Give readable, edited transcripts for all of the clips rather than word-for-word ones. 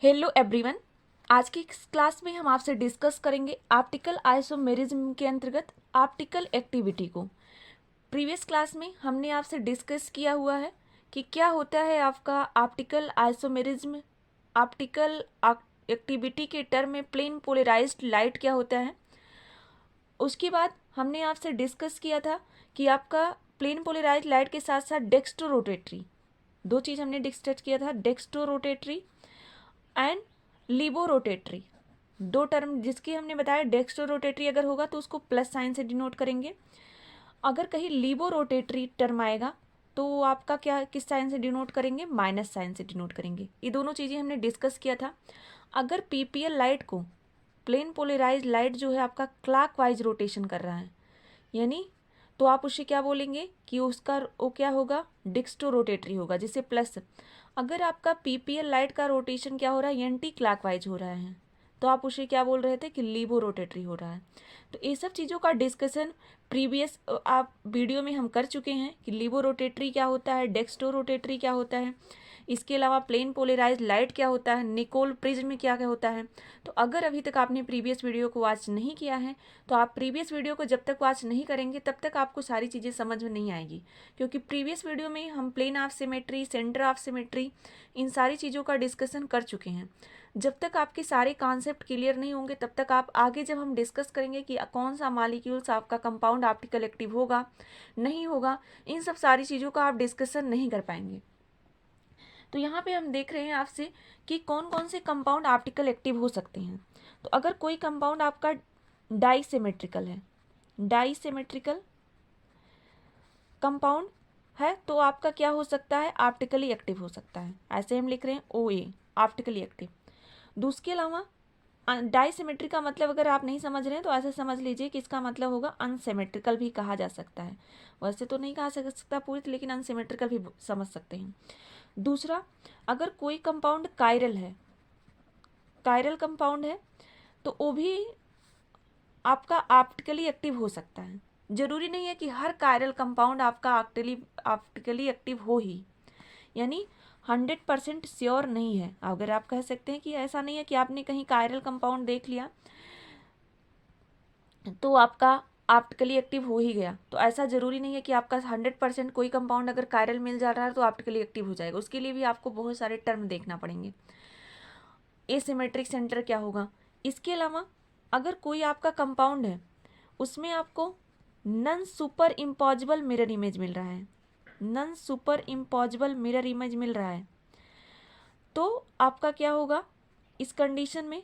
Hello everyone. आज की इस क्लास में हम आपसे डिस्कस करेंगे ऑप्टिकल आइसोमेरिज्म के अंतर्गत ऑप्टिकल एक्टिविटी को। प्रीवियस क्लास में हमने आपसे डिस्कस किया हुआ है कि क्या होता है आपका ऑप्टिकल आइसोमेरिज्म। ऑप्टिकल एक्टिविटी के टर्म में प्लेन पोलराइज्ड लाइट क्या होता है। उसके बाद हमने आपसे डिस्कस किया था कि आपका प्लेन पोलराइज्ड लाइट के साथ साथ डेक्स्ट्रो रोटेटरी, दो चीज़ हमने डिस्कस किया था, डेक्स्ट्रो रोटेटरी एंड लिबो रोटेटरी। दो टर्म जिसकी हमने बताया, डेक्स्ट्रो रोटेटरी अगर होगा तो उसको प्लस साइन से डिनोट करेंगे, अगर कहीं लिबो रोटेटरी टर्म आएगा तो आपका क्या किस साइन से डिनोट करेंगे, माइनस साइन से डिनोट करेंगे। ये दोनों चीज़ें हमने डिस्कस किया था। अगर पीपीएल लाइट को, प्लेन पोलराइज लाइट जो है आपका क्लॉकवाइज रोटेशन कर रहा है, यानी तो आप उसे क्या बोलेंगे कि उसका वो क्या होगा, डिक्स्ट्रो रोटेटरी होगा, जिसे प्लस। अगर आपका पीपीएल लाइट का रोटेशन क्या हो रहा है, एंटी क्लॉकवाइज हो रहा है, तो आप उसे क्या बोल रहे थे कि लीबो रोटेटरी हो रहा है। तो ये सब चीज़ों का डिस्कशन प्रीवियस आप वीडियो में हम कर चुके हैं कि लीबो रोटेटरी क्या होता है, डेक्स्ट्रो रोटेटरी क्या होता है, इसके अलावा प्लेन पोलराइज लाइट क्या होता है, निकोल प्रिज्म क्या क्या होता है। तो अगर अभी तक आपने प्रीवियस वीडियो को वॉच नहीं किया है तो आप प्रीवियस वीडियो को जब तक वॉच नहीं करेंगे तब तक आपको सारी चीज़ें समझ में नहीं आएगी, क्योंकि प्रीवियस वीडियो में हम plane of symmetry, centre of symmetry, इन सारी चीज़ों का डिस्कशन कर चुके हैं। जब तक आपके सारे कॉन्सेप्ट क्लियर नहीं होंगे तब तक आप आगे जब हम डिस्कस करेंगे कि कौन सा मॉलिक्यूल्स आपका कंपाउंड ऑप्टिकल एक्टिव होगा नहीं होगा, इन सब सारी चीज़ों का आप डिस्कशन नहीं कर पाएंगे। तो यहाँ पे हम देख रहे हैं आपसे कि कौन कौन से कंपाउंड ऑप्टिकल एक्टिव हो सकते हैं। तो अगर कोई कंपाउंड आपका डाइसिमेट्रिकल है, डाइसिमेट्रिकल कंपाउंड है, तो आपका क्या हो सकता है, ऑप्टिकली एक्टिव हो सकता है। ऐसे हम लिख रहे हैं ओ ए, ऑप्टिकली एक्टिव। दूसरे अलावा डाइसिमेट्री का मतलब अगर आप नहीं समझ रहे हैं तो ऐसे समझ लीजिए कि इसका मतलब होगा अनसिमेट्रिकल भी कहा जा सकता है। वैसे तो नहीं कहा सकता पूरी, लेकिन अनसिमेट्रिकल भी समझ सकते हैं। दूसरा, अगर कोई कंपाउंड कायरल है, कायरल कंपाउंड है, तो वो भी आपका ऑप्टिकली एक्टिव हो सकता है। जरूरी नहीं है कि हर कायरल कंपाउंड आपका ऑप्टिकली एक्टिव हो ही, यानी 100% श्योर नहीं है। अगर आप कह सकते हैं कि ऐसा नहीं है कि आपने कहीं कायरल कंपाउंड देख लिया तो आपका ऑप्टिकली एक्टिव हो ही गया, तो ऐसा ज़रूरी नहीं है कि आपका 100% कोई कंपाउंड अगर कायरल मिल जा रहा है तो ऑप्टिकली एक्टिव हो जाएगा। उसके लिए भी आपको बहुत सारे टर्म देखना पड़ेंगे। एसिमेट्रिक सेंटर क्या होगा। इसके अलावा अगर कोई आपका कंपाउंड है उसमें आपको none superimposable mirror image मिल रहा है, none superimposable mirror image मिल रहा है, तो आपका क्या होगा, इस कंडीशन में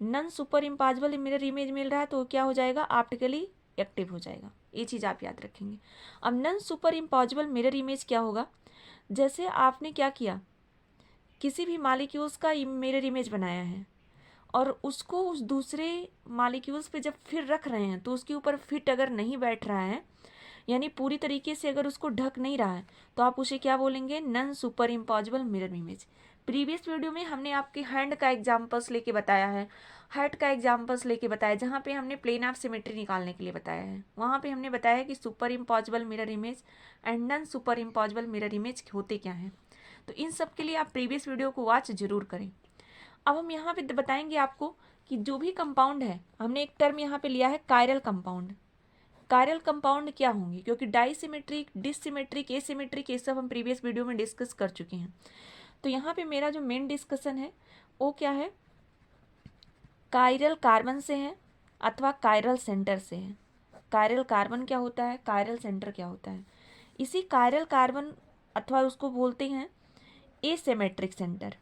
none superimposable mirror image मिल रहा है तो क्या हो जाएगा, ऑप्टिकली एक्टिव हो जाएगा। ये चीज़ आप याद रखेंगे। अब none superimposable mirror image क्या होगा, जैसे आपने क्या किया, किसी भी मॉलिक्यूल्स का मिरर इमेज बनाया है और उसको उस दूसरे मॉलिक्यूल्स पे जब फिर रख रहे हैं तो उसके ऊपर फिट अगर नहीं बैठ रहा है, यानी पूरी तरीके से अगर उसको ढक नहीं रहा है, तो आप उसे क्या बोलेंगे, non superimposable mirror image. Previous video में हमने आपके हैंड का एग्जाम्पल्स लेके बताया है, हार्ट का एग्जाम्पल्स लेके बताया, जहाँ पे हमने प्लेन ऑफ सिमेट्री निकालने के लिए बताया है। वहाँ पे हमने बताया कि superimposable mirror image and non superimposable mirror image होते क्या हैं। तो इन सब के लिए आप प्रीवियस वीडियो को वॉच जरूर करें। अब हम यहाँ पे बताएंगे आपको कि जो भी कंपाउंड है, हमने एक टर्म यहाँ पे लिया है कायरल कंपाउंड। कायरल कंपाउंड क्या होंगे, क्योंकि डाइसिमेट्रिक, डिसिमेट्रिक, एसिमेट्रिक, ये सब हम प्रीवियस वीडियो में डिस्कस कर चुके हैं। तो यहाँ पे मेरा जो मेन डिस्कशन है वो क्या है, कायरल कार्बन से है अथवा कायरल सेंटर से है। कायरल कार्बन क्या होता है, कायरल सेंटर क्या होता है। इसी कायरल कार्बन अथवा उसको बोलते हैं एसिमेट्रिक सेंटर,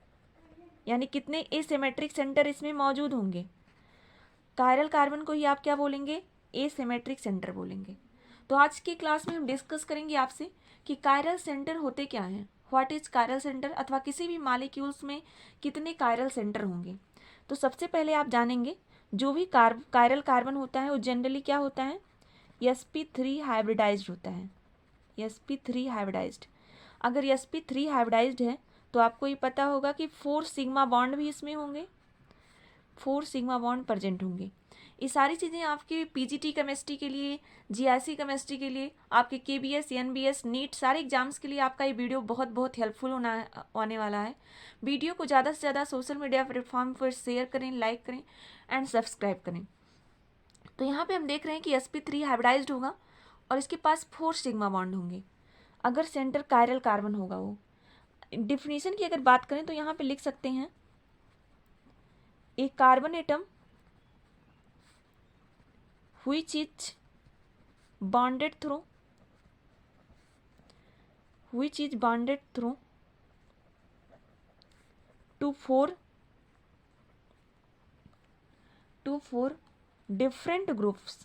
यानी कितने एसिमेट्रिक सेंटर इसमें मौजूद होंगे। कायरल कार्बन को ही आप क्या बोलेंगे, एसिमेट्रिक सेंटर बोलेंगे। तो आज की क्लास में हम डिस्कस करेंगे आपसे कि कायरल सेंटर होते क्या हैं, व्हाट इज कायरल सेंटर, अथवा किसी भी मॉलिक्यूल्स में कितने कायरल सेंटर होंगे। तो सबसे पहले आप जानेंगे जो भी कायरल कार्बन होता है वो जनरली क्या होता है, sp3 हाइब्रिडाइज्ड होता है, sp3 हाइब्रिडाइज्ड। अगर sp3 हाइब्रिडाइज्ड है तो आपको ये पता होगा कि 4 सिग्मा बॉन्ड भी इसमें होंगे, 4 सिग्मा बॉन्ड प्रेजेंट होंगे। ये सारी चीज़ें आपके पीजीटी केमिस्ट्री के लिए, जीआईसी केमिस्ट्री के लिए, आपके केबीएस, एनबीएस, नीट सारे एग्जाम्स के लिए आपका ये वीडियो बहुत बहुत हेल्पफुल होने वाला है। वीडियो को ज़्यादा से ज़्यादा सोशल मीडिया प्लेटफॉर्म पर शेयर करें, लाइक करें एंड सब्सक्राइब करें। तो यहाँ पे हम देख रहे हैं कि sp3 हाइब्रिडाइज्ड होगा और इसके पास 4 सिग्मा बॉन्ड होंगे अगर सेंटर कायरल कार्बन होगा। वो डिफिनीशन की अगर बात करें तो यहाँ पे लिख सकते हैं a carbon atom which is bonded through to four different groups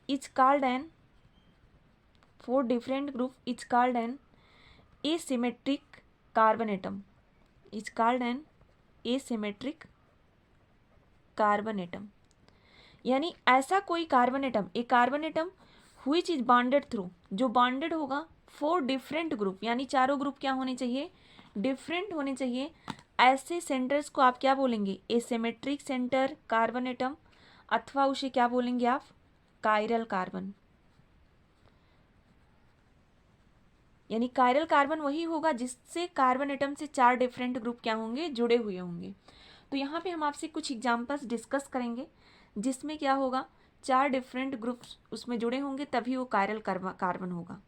is called an asymmetric carbon atom. यानी ऐसा कोई कार्बन एटम, एक carbon atom which is bonded through, जो बॉन्डेड होगा 4 डिफरेंट ग्रुप, यानी चारों ग्रुप क्या होने चाहिए, डिफरेंट होने चाहिए। ऐसे सेंटर्स को आप क्या बोलेंगे, एसिमेट्रिक सेंटर कार्बन एटम, अथवा उसे क्या बोलेंगे आप, कायरल कार्बन। यानी कायरल कार्बन वही होगा जिससे कार्बन एटम से 4 डिफरेंट ग्रुप क्या होंगे, जुड़े हुए होंगे। तो यहाँ पे हम आपसे कुछ एग्जांपल्स डिस्कस करेंगे जिसमें क्या होगा, 4 डिफरेंट ग्रुप्स उसमें जुड़े होंगे, तभी वो कायरल कार्बन होगा।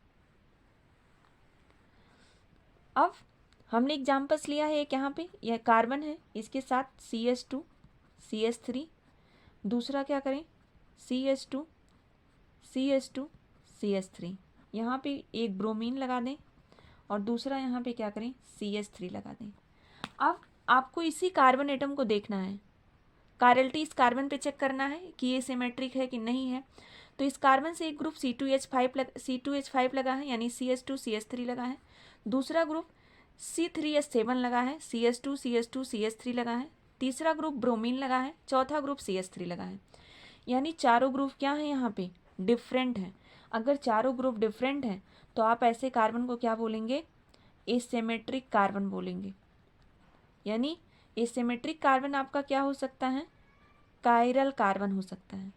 अब हमने एग्जांपल्स लिया है एक, यहाँ पे यह कार्बन है, इसके साथ CH2 CH3, दूसरा क्या करें CH2 CH2 CH3, यहाँ पे एक ब्रोमीन लगा दें और दूसरा यहाँ पे क्या करें CH3 लगा दें। अब आपको इसी कार्बन एटम को देखना है, कायरलिटी इस कार्बन पे चेक करना है कि ये सिमेट्रिक है कि नहीं है। तो इस कार्बन से एक ग्रुप C2H5 लगा है, यानी CH2 CH3 लगा है, दूसरा ग्रुप C3H7 लगा है, CH2 CH2 CH3 लगा है, तीसरा ग्रुप ब्रोमीन लगा है, चौथा ग्रुप CH3 लगा है। यानी चारों ग्रुप क्या है, यहाँ पे डिफरेंट है। अगर चारों ग्रुप डिफरेंट हैं तो आप ऐसे कार्बन को क्या बोलेंगे, एसिमेट्रिक कार्बन बोलेंगे। यानी एसिमेट्रिक कार्बन आपका क्या हो सकता है, कायरल कार्बन हो सकता है।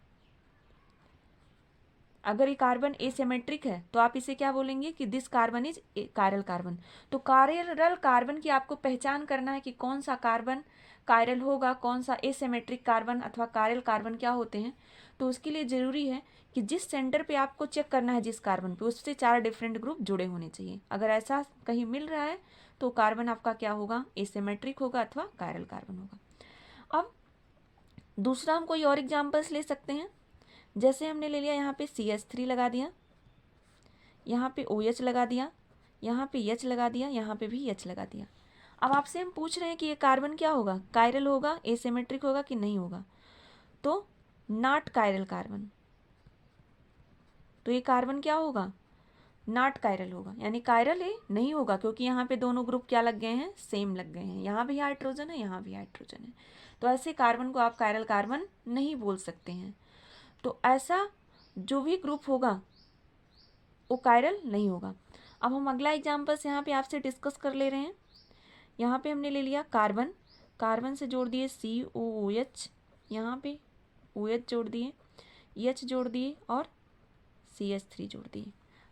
अगर ये कार्बन एसिमेट्रिक है तो आप इसे क्या बोलेंगे कि this carbon is chiral carbon. तो कायरल कार्बन की आपको पहचान करना है कि कौन सा कार्बन कायरल होगा, कौन सा एसिमेट्रिक कार्बन अथवा कायरल कार्बन क्या होते हैं। तो उसके लिए ज़रूरी है कि जिस सेंटर पे आपको चेक करना है, जिस कार्बन पे, उससे 4 डिफरेंट ग्रुप जुड़े होने चाहिए। अगर ऐसा कहीं मिल रहा है तो कार्बन आपका क्या होगा, एसिमेट्रिक होगा अथवा कायरल कार्बन होगा। अब दूसरा हम कोई और एग्जाम्पल्स ले सकते हैं, जैसे हमने ले लिया यहाँ पे CH3 लगा दिया, यहाँ पे OH लगा दिया, यहाँ पे H लगा दिया, यहाँ पे भी H लगा दिया। अब आपसे हम पूछ रहे हैं कि ये कार्बन क्या होगा, कायरल होगा, एसिमेट्रिक होगा कि नहीं होगा। तो नॉट कायरल कार्बन, तो ये कार्बन क्या होगा, नॉट कायरल होगा, यानी कायरल ये नहीं होगा, क्योंकि यहाँ पे दोनों ग्रुप क्या लग गए हैं, सेम लग गए हैं। यहाँ भी हाइड्रोजन है, यहाँ भी हाइड्रोजन है, तो ऐसे कार्बन को आप कायरल कार्बन नहीं बोल सकते हैं। तो ऐसा जो भी ग्रुप होगा वो कायरल नहीं होगा। अब हम अगला एग्जाम्पल्स यहाँ पे आपसे डिस्कस कर ले रहे हैं। यहाँ पे हमने ले लिया कार्बन, कार्बन से जोड़ दिए COOH, यहाँ पे OH जोड़ दिए, H जोड़ दिए और CH3 जोड़ दिए।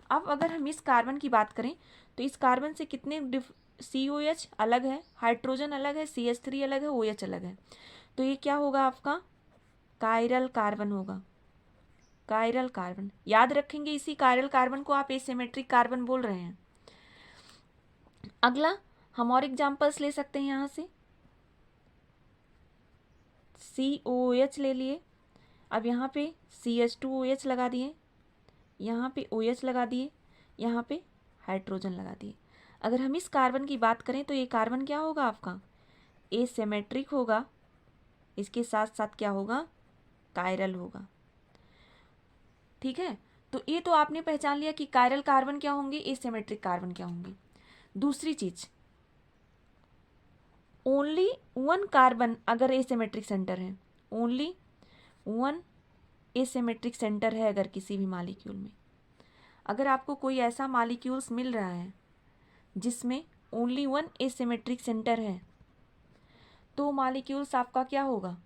अब अगर हम इस कार्बन की बात करें तो इस कार्बन से कितने COH अलग है, हाइड्रोजन अलग है, CH3 अलग है, OH अलग है। तो ये क्या होगा आपका, कायरल कार्बन होगा, कायरल कार्बन। याद रखेंगे, इसी कायरल कार्बन को आप एसिमेट्रिक कार्बन बोल रहे हैं। अगला हम और एग्जांपल्स ले सकते हैं, यहाँ से COOH ले लिए, अब यहाँ पे CH2OH लगा दिए, यहाँ पे OH लगा दिए, यहाँ पे हाइड्रोजन लगा दिए। अगर हम इस कार्बन की बात करें तो ये कार्बन क्या होगा आपका, एसिमेट्रिक होगा, इसके साथ साथ क्या होगा, कायरल होगा। ठीक है, तो ये तो आपने पहचान लिया कि कायरल कार्बन क्या होंगे, एसिमेट्रिक कार्बन क्या होंगे। दूसरी चीज, ओनली 1 कार्बन अगर एसिमेट्रिक सेंटर है, ओनली 1 एसिमेट्रिक सेंटर है अगर किसी भी मॉलिक्यूल में, अगर आपको कोई ऐसा मॉलिक्यूल्स मिल रहा है जिसमें ओनली 1 एसिमेट्रिक सेंटर है, तो मॉलिक्यूल्स आपका क्या होगा,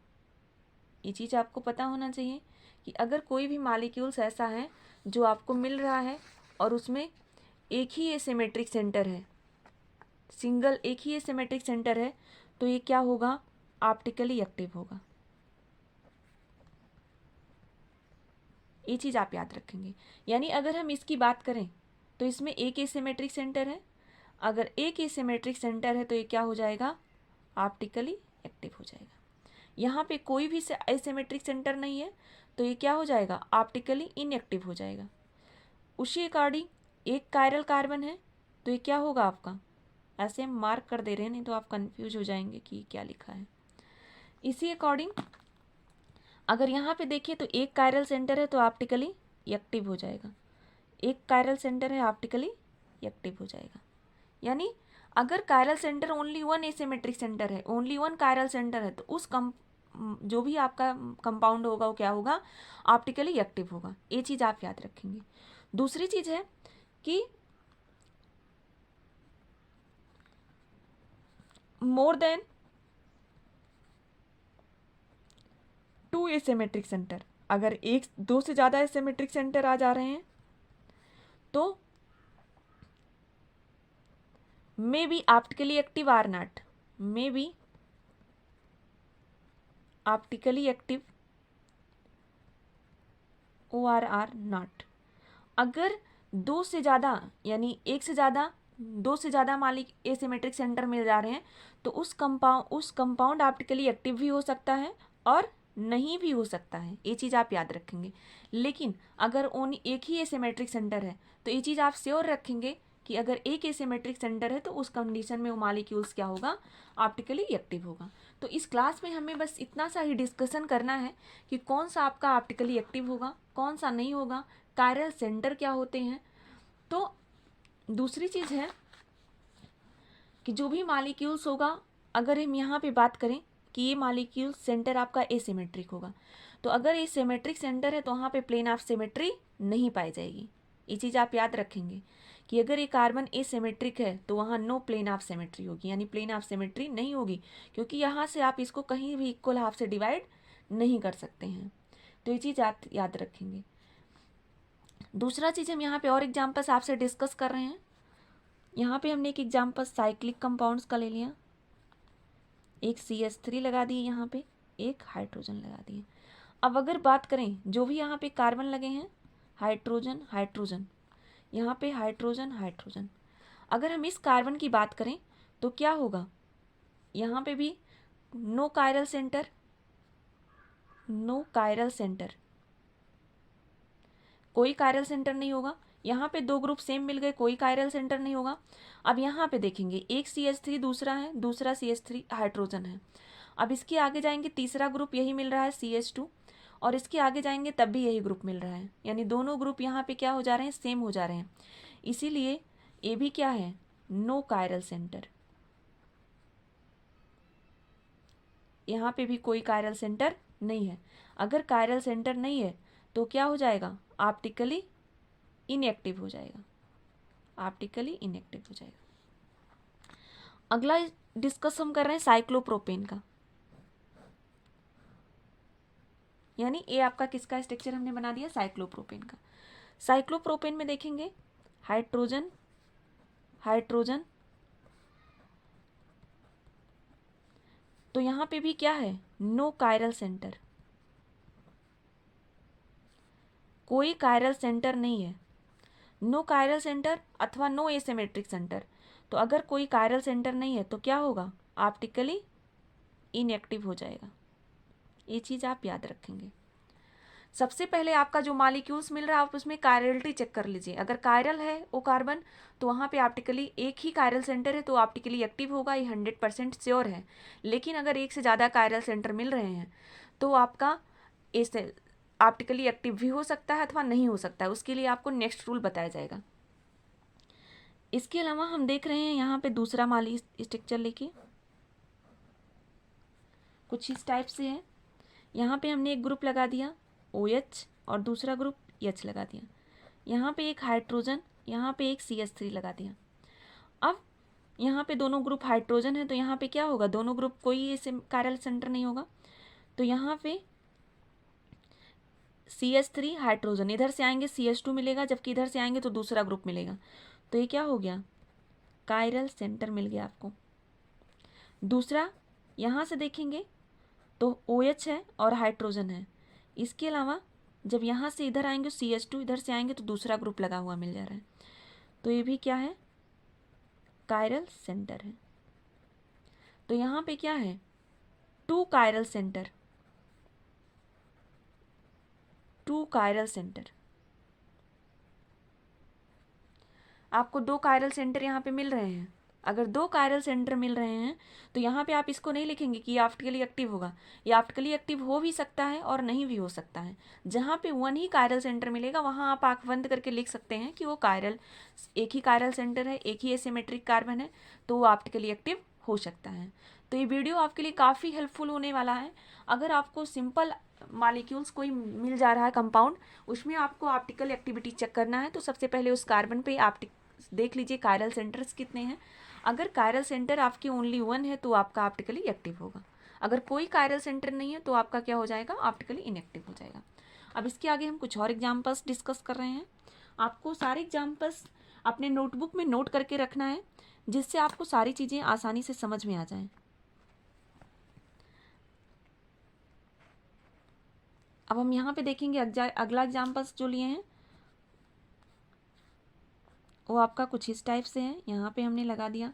ये चीज़ आपको पता होना चाहिए कि अगर कोई भी मॉलिक्यूल्स ऐसा है जो आपको मिल रहा है और उसमें एक ही एसिमेट्रिक सेंटर है, सिंगल एक ही एसिमेट्रिक सेंटर है, तो ये क्या होगा, ऑप्टिकली एक्टिव होगा। ये चीज़ आप याद रखेंगे। यानी अगर हम इसकी बात करें तो इसमें एक एसिमेट्रिक सेंटर है, अगर एक एसिमेट्रिक सेंटर है तो ये क्या हो जाएगा, ऑप्टिकली एक्टिव हो जाएगा। यहाँ पे कोई भी एसिमेट्रिक सेंटर नहीं है तो ये क्या हो जाएगा, ऑप्टिकली इनएक्टिव हो जाएगा। उसी अकॉर्डिंग एक कायरल कार्बन है तो ये क्या होगा आपका, ऐसे हम मार्क कर दे रहे हैं नहीं तो आप कंफ्यूज हो जाएंगे कि क्या लिखा है। इसी अकॉर्डिंग अगर यहाँ पे देखिए तो एक कायरल सेंटर है तो ऑप्टिकली एक्टिव हो जाएगा, एक कायरल सेंटर है ऑप्टिकली एक्टिव हो जाएगा। यानी अगर chiral centre only one asymmetric centre है, ओनली वन कायरल सेंटर है, तो उस जो भी आपका कंपाउंड होगा वो क्या होगा, ऑप्टिकली एक्टिव होगा। ये चीज़ आप याद रखेंगे। दूसरी चीज़ है कि मोर देन 2 एसिमेट्रिक सेंटर, अगर एक दो से ज़्यादा एसिमेट्रिक सेंटर आ जा रहे हैं तो may be optically active or not, may be optically active OR not. अगर दो से ज़्यादा यानी एक से ज़्यादा दो से ज़्यादा मालिक एसिमेट्रिक सेंटर मिल जा रहे हैं तो उस कंपाउंड ऑप्टिकली एक्टिव भी हो सकता है और नहीं भी हो सकता है। ये चीज़ आप याद रखेंगे। लेकिन अगर ओनली एक ही एसिमेट्रिक सेंटर है तो ये चीज़ आप श्योर रखेंगे कि अगर एक एसिमेट्रिक सेंटर है तो उस कंडीशन में वो मॉलिक्यूल्स क्या होगा, ऑप्टिकली एक्टिव होगा। तो इस क्लास में हमें बस इतना सा ही डिस्कशन करना है कि कौन सा आपका ऑप्टिकली एक्टिव होगा, कौन सा नहीं होगा, कायरल सेंटर क्या होते हैं। तो दूसरी चीज़ है कि जो भी मॉलिक्यूल्स होगा, अगर हम यहाँ पे बात करें कि ये मॉलिक्यूल सेंटर आपका एसिमेट्रिक होगा, तो अगर ये सिमेट्रिक सेंटर है तो वहाँ पे प्लेन ऑफ सिमेट्री नहीं पाई जाएगी। ये चीज़ आप याद रखेंगे कि अगर ये कार्बन एसिमेट्रिक है तो वहाँ नो प्लेन ऑफ सिमेट्री होगी, यानी प्लेन ऑफ सिमेट्री नहीं होगी, क्योंकि यहाँ से आप इसको कहीं भी इक्वल हाफ से डिवाइड नहीं कर सकते हैं। तो ये चीज़ आप याद रखेंगे। दूसरा चीज़ हम यहाँ पे और एग्जाम्पल्स आपसे डिस्कस कर रहे हैं। यहाँ पे हमने एक एग्जाम्पल साइक्लिक कंपाउंड्स का ले लिया, एक CH3 लगा दिए, यहाँ पे एक हाइड्रोजन लगा दिए। अब अगर बात करें जो भी यहाँ पे कार्बन लगे हैं, हाइड्रोजन हाइड्रोजन, यहाँ पे हाइड्रोजन हाइड्रोजन, अगर हम इस कार्बन की बात करें तो क्या होगा, यहाँ पे भी no chiral centre, no chiral centre, कोई कायरल सेंटर नहीं होगा। यहाँ पे दो ग्रुप सेम मिल गए, कोई कायरल सेंटर नहीं होगा। अब यहाँ पे देखेंगे एक CH3 दूसरा है, दूसरा CH3 हाइड्रोजन है। अब इसके आगे जाएंगे तीसरा ग्रुप यही मिल रहा है CH2, और इसके आगे जाएंगे तब भी यही ग्रुप मिल रहा है, यानी दोनों ग्रुप यहाँ पे क्या हो जा रहे हैं, सेम हो जा रहे हैं। इसीलिए ये भी क्या है, नो कायरल सेंटर, यहाँ पे भी कोई कायरल सेंटर नहीं है। अगर कायरल सेंटर नहीं है तो क्या हो जाएगा, ऑप्टिकली इनएक्टिव हो जाएगा, ऑप्टिकली इनएक्टिव हो जाएगा। अगला डिस्कस हम कर रहे हैं साइक्लोप्रोपेन का, यानी ये आपका किसका स्ट्रक्चर हमने बना दिया, साइक्लोप्रोपेन का। साइक्लोप्रोपेन में देखेंगे हाइड्रोजन हाइड्रोजन, तो यहाँ पे भी क्या है, नो कायरल सेंटर, कोई कायरल सेंटर नहीं है, नो कायरल सेंटर अथवा नो एसिमेट्रिक सेंटर। तो अगर कोई कायरल सेंटर नहीं है तो क्या होगा, ऑप्टिकली इनएक्टिव हो जाएगा। ये चीज़ आप याद रखेंगे। सबसे पहले आपका जो मॉलिक्यूल्स मिल रहा है आप उसमें कायरलिटी चेक कर लीजिए। अगर कायरल है वो कार्बन तो वहाँ पे ऑप्टिकली एक ही कायरल सेंटर है तो ऑप्टिकली एक्टिव होगा, ये 100% श्योर है। लेकिन अगर एक से ज़्यादा कायरल सेंटर मिल रहे हैं तो आपका इस ऑप्टिकली एक्टिव भी हो सकता है अथवा नहीं हो सकता है, उसके लिए आपको नेक्स्ट रूल बताया जाएगा। इसके अलावा हम देख रहे हैं यहाँ पे दूसरा माली स्ट्रक्चर लेके कुछ इस टाइप से है। यहाँ पे हमने एक ग्रुप लगा दिया OH और दूसरा ग्रुप H लगा दिया। यहाँ पे एक हाइड्रोजन, यहाँ पे एक CH3 लगा दिया। अब यहाँ पे दोनों ग्रुप हाइड्रोजन है, तो यहाँ पे क्या होगा, दोनों ग्रुप कोई ऐसे कायरल सेंटर नहीं होगा, तो यहाँ पे CH3 हाइड्रोजन, इधर से आएंगे CH2 मिलेगा, जबकि इधर से आएंगे तो दूसरा ग्रुप मिलेगा, तो ये क्या हो गया, कायरल सेंटर मिल गया आपको। दूसरा यहाँ से देखेंगे तो OH है और हाइड्रोजन है, इसके अलावा जब यहाँ से इधर आएंगे CH2, इधर से आएंगे तो दूसरा ग्रुप लगा हुआ मिल जा रहा है, तो ये भी क्या है, कायरल सेंटर है। तो यहाँ पे क्या है, 2 कायरल सेंटर, 2 कायरल सेंटर, आपको 2 कायरल सेंटर यहाँ पे मिल रहे हैं। अगर 2 कायरल सेंटर मिल रहे हैं तो यहाँ पे आप इसको नहीं लिखेंगे कि ये ऑप्टिकली एक्टिव होगा, ये ऑप्टिकली एक्टिव हो भी सकता है और नहीं भी हो सकता है। जहाँ पे 1 ही कायरल सेंटर मिलेगा वहाँ आप आँख बंद करके लिख सकते हैं कि वो कायरल, एक ही कायरल सेंटर है, एक ही एसिमेट्रिक कार्बन है, तो वो ऑप्टिकली एक्टिव हो सकता है। तो ये वीडियो आपके लिए काफ़ी हेल्पफुल होने वाला है। अगर आपको सिंपल मॉलिक्यूल्स कोई मिल जा रहा है कंपाउंड, उसमें आपको ऑप्टिकल एक्टिविटी चेक करना है, तो सबसे पहले उस कार्बन पे देख लीजिए कायरल सेंटर्स कितने हैं। अगर कायरल सेंटर आपके ओनली 1 है तो आपका ऑप्टिकली एक्टिव होगा, अगर कोई कायरल सेंटर नहीं है तो आपका क्या हो जाएगा, ऑप्टिकली इनएक्टिव हो जाएगा। अब इसके आगे हम कुछ और एग्जाम्पल्स डिस्कस कर रहे हैं। आपको सारे एग्जाम्पल्स अपने नोटबुक में नोट करके रखना है, जिससे आपको सारी चीज़ें आसानी से समझ में आ जाएं। अब हम यहाँ पे देखेंगे अगला एग्जाम्पल्स जो लिए हैं वो आपका कुछ इस टाइप से है। यहाँ पे हमने लगा दिया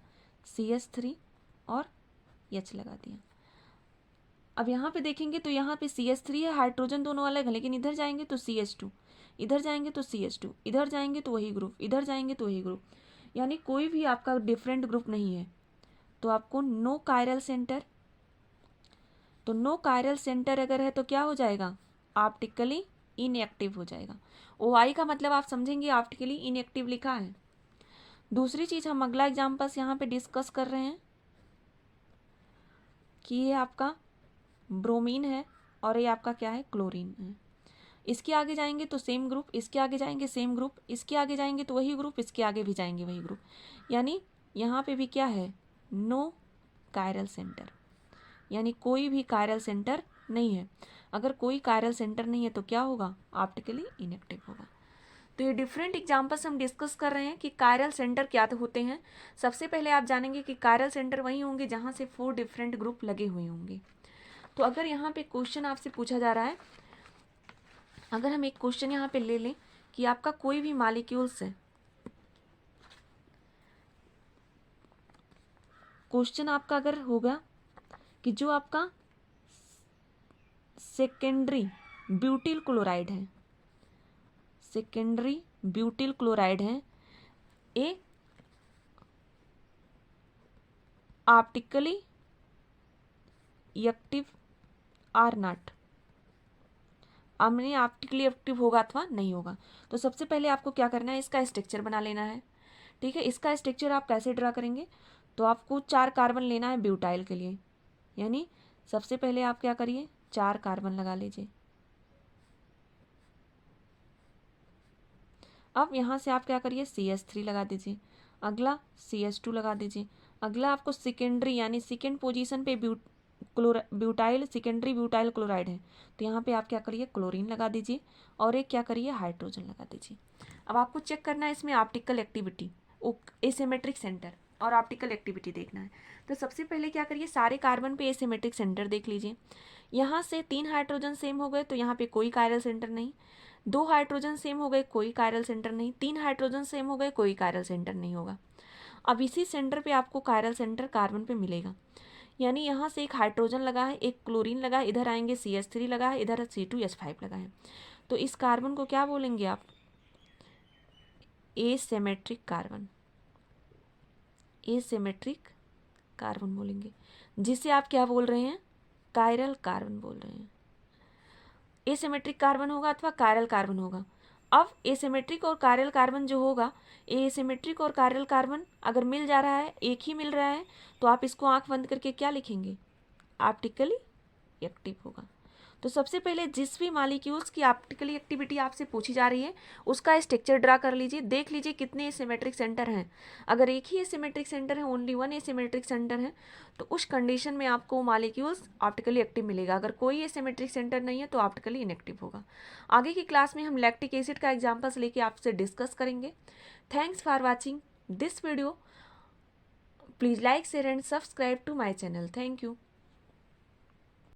CH3 और H लगा दिया। अब यहाँ पे देखेंगे तो यहाँ पे CH3 है, हाइड्रोजन दोनों अलग है, लेकिन इधर जाएंगे तो CH2, इधर जाएंगे तो CH2, इधर जाएंगे तो वही ग्रुप, इधर जाएंगे तो वही ग्रुप, यानी कोई भी आपका डिफरेंट ग्रुप नहीं है, तो आपको नो कायरल सेंटर। तो नो कायरल सेंटर अगर है तो क्या हो जाएगा, ऑप्टिकली इनएक्टिव हो जाएगा। OI का मतलब आप समझेंगे, ऑप्टिकली इनएक्टिव लिखा है। दूसरी चीज़ हम अगला एग्जाम्पल्स यहाँ पे डिस्कस कर रहे हैं कि ये आपका ब्रोमीन है और ये आपका क्या है, क्लोरीन है। इसके आगे जाएंगे तो सेम ग्रुप, इसके आगे जाएंगे सेम ग्रुप, इसके आगे जाएंगे तो वही ग्रुप, इसके आगे भी जाएंगे वही ग्रुप, यानी यहाँ पे भी क्या है, नो कायरल सेंटर, यानी कोई भी कायरल सेंटर नहीं है। अगर कोई कायरल सेंटर नहीं है तो क्या होगा, ऑप्टिकली इनएक्टिव होगा। तो ये डिफरेंट एग्जाम्पल्स हम डिस्कस कर रहे हैं कि कायरल सेंटर क्या होते हैं। सबसे पहले आप जानेंगे कि कायरल सेंटर वही होंगे जहाँ से 4 डिफरेंट ग्रुप लगे हुए होंगे। तो अगर यहाँ पे क्वेश्चन आपसे पूछा जा रहा है, अगर हम एक क्वेश्चन यहाँ पे ले लें कि आपका कोई भी मॉलिक्यूल्स है, क्वेश्चन आपका अगर होगा कि जो आपका सेकेंडरी ब्यूटिल क्लोराइड है, सेकेंडरी ब्यूटिल क्लोराइड है, ए ऑप्टिकली एक्टिव आर नॉट, हमने ऑप्टिकली एक्टिव होगा अथवा नहीं होगा। तो सबसे पहले आपको क्या करना है, इसका स्ट्रक्चर बना लेना है। ठीक है, इसका स्ट्रक्चर आप कैसे ड्रा करेंगे, तो आपको 4 कार्बन लेना है ब्यूटाइल के लिए, यानी सबसे पहले आप क्या करिए, 4 कार्बन लगा लीजिए। अब यहाँ से आप क्या करिए, CH3 लगा दीजिए, अगला CH2 लगा दीजिए, अगला आपको सेकेंडरी यानी सेकेंड पोजीशन पे ब्यूटाइल, सेकेंडरी ब्यूटाइल क्लोराइड है, तो यहाँ पे आप क्या करिए, क्लोरीन लगा दीजिए, और एक क्या करिए, हाइड्रोजन लगा दीजिए। अब आपको चेक करना है इसमें ऑप्टिकल एक्टिविटी, एसिमेट्रिक सेंटर और ऑप्टिकल एक्टिविटी देखना है। तो सबसे पहले क्या करिए, सारे कार्बन पे एसिमेट्रिक सेंटर देख लीजिए। यहाँ से 3 हाइड्रोजन सेम हो गए तो यहाँ पे कोई कायरल सेंटर नहीं, 2 हाइड्रोजन सेम हो गए कोई कायरल सेंटर नहीं, 3 हाइड्रोजन सेम हो गए कोई कायरल सेंटर नहीं होगा। अब इसी सेंटर पे आपको कायरल सेंटर कार्बन पे मिलेगा, यानी यहाँ से एक हाइड्रोजन लगा है, एक क्लोरीन लगा है, इधर आएंगे CH3 लगा है, इधर C2H5 लगा है, तो इस कार्बन को क्या बोलेंगे आप, एसिमेट्रिक कार्बन, एसिमेट्रिक कार्बन बोलेंगे, जिसे आप क्या बोल रहे हैं, कायरल कार्बन बोल रहे हैं। एसिमेट्रिक कार्बन होगा अथवा कायरल कार्बन होगा। अब एसिमेट्रिक और कायरल कार्बन जो होगा, एसिमेट्रिक और कायरल कार्बन अगर मिल जा रहा है, एक ही मिल रहा है, तो आप इसको आंख बंद करके क्या लिखेंगे, ऑप्टिकली एक्टिव होगा। तो सबसे पहले जिस भी मॉलिक्यूल्स की ऑप्टिकली एक्टिविटी आपसे पूछी जा रही है उसका स्ट्रक्चर ड्रा कर लीजिए, देख लीजिए कितने एसिमेट्रिक सेंटर हैं। अगर एक ही एसिमेट्रिक सेंटर है, ओनली वन एसिमेट्रिक सेंटर है, तो उस कंडीशन में आपको मॉलिक्यूल्स ऑप्टिकली एक्टिव मिलेगा। अगर कोई एसिमेट्रिक सेंटर नहीं है तो ऑप्टिकली इनएक्टिव होगा। आगे की क्लास में हम लैक्टिक एसिड का एग्जाम्पल्स लेके आपसे डिस्कस करेंगे। Thanks for watching this video. Please like, share and subscribe to my channel. Thank you.